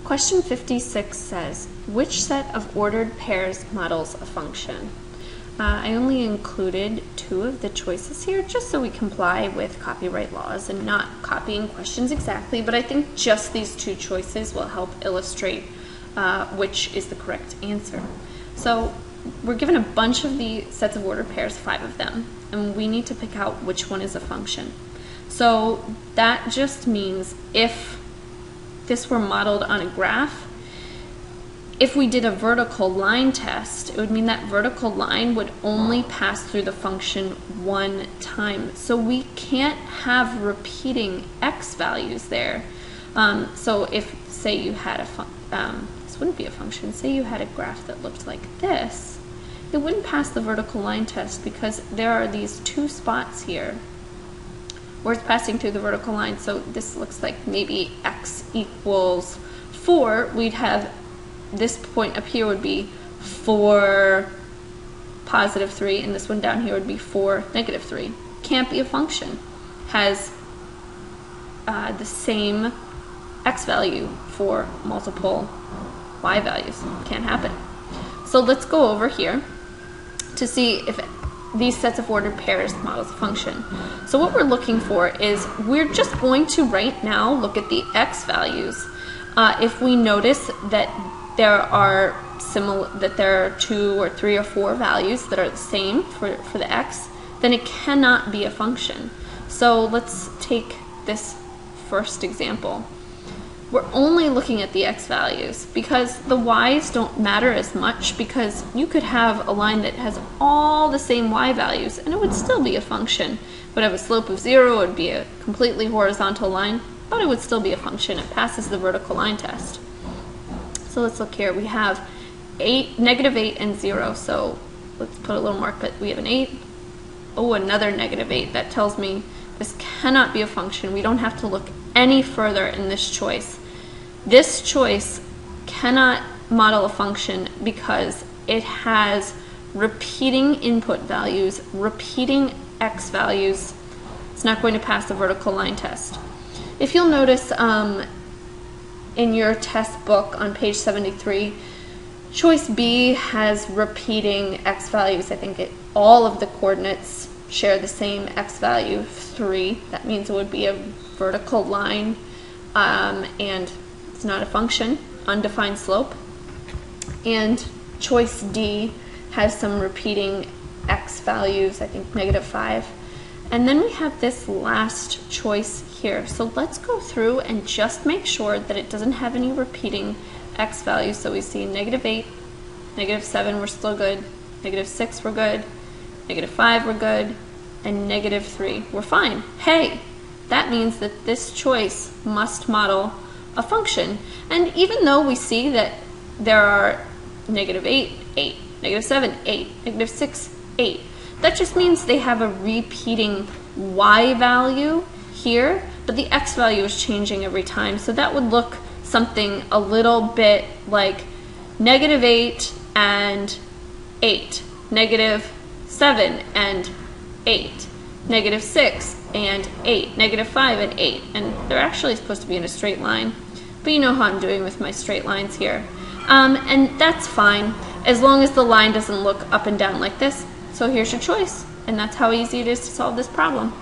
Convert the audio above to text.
Question 56 says, which set of ordered pairs models a function? I only included 2 of the choices here just so we comply with copyright laws and not copying questions exactly, but I think just these 2 choices will help illustrate which is the correct answer. So we're given a bunch of the sets of ordered pairs, 5 of them, and we need to pick out which one is a function. So that just means if this were modeled on a graph, if we did a vertical line test, it would mean that vertical line would only pass through the function 1 time. So we can't have repeating x values there. So if, say you had this wouldn't be a function, say you had a graph that looked like this, it wouldn't pass the vertical line test because there are these 2 spots here where it's passing through the vertical line. So this looks like maybe x equals 4. We'd have this point up here would be 4 positive 3, and this one down here would be 4 negative 3. Can't be a function. Has the same x value for multiple y values. Can't happen. So let's go over here to see if these sets of ordered pairs models a function. So what we're looking for is, we're just going to right now look at the x values. If we notice that there are 2 or 3 or 4 values that are the same for the x, then it cannot be a function. So let's take this first example. We're only looking at the x values because the y's don't matter as much, because you could have a line that has all the same y values and it would still be a function. It would have a slope of 0, it would be a completely horizontal line, but it would still be a function. It passes the vertical line test. So let's look here. We have negative 8 and 0. So let's put a little mark, but we have an 8. Oh, another negative 8. That tells me this cannot be a function. We don't have to look any further in this choice. This choice cannot model a function because it has repeating input values, repeating x values. It's not going to pass the vertical line test. If you'll notice, in your test book on page 73, choice B has repeating x values. I think all of the coordinates share the same x value, 3. That means it would be a vertical line, and it's not a function, undefined slope. And choice D has some repeating x values, I think negative 5. And then we have this last choice here. So let's go through and just make sure that it doesn't have any repeating x values. So we see negative 8, negative 7, we're still good, negative 6, we're good, negative 5, we're good, and negative 3, we're fine. Hey, that means that this choice must model a function. And even though we see that there are negative 8, 8, negative 7, 8, negative 6, 8, that just means they have a repeating y value here, but the x value is changing every time. So that would look something a little bit like negative 8 and 8, negative 7 and 8, negative 6 and 8, negative 5 and 8. And they're actually supposed to be in a straight line, but you know how I'm doing with my straight lines here. And that's fine, as long as the line doesn't look up and down like this. So here's your choice, and that's how easy it is to solve this problem.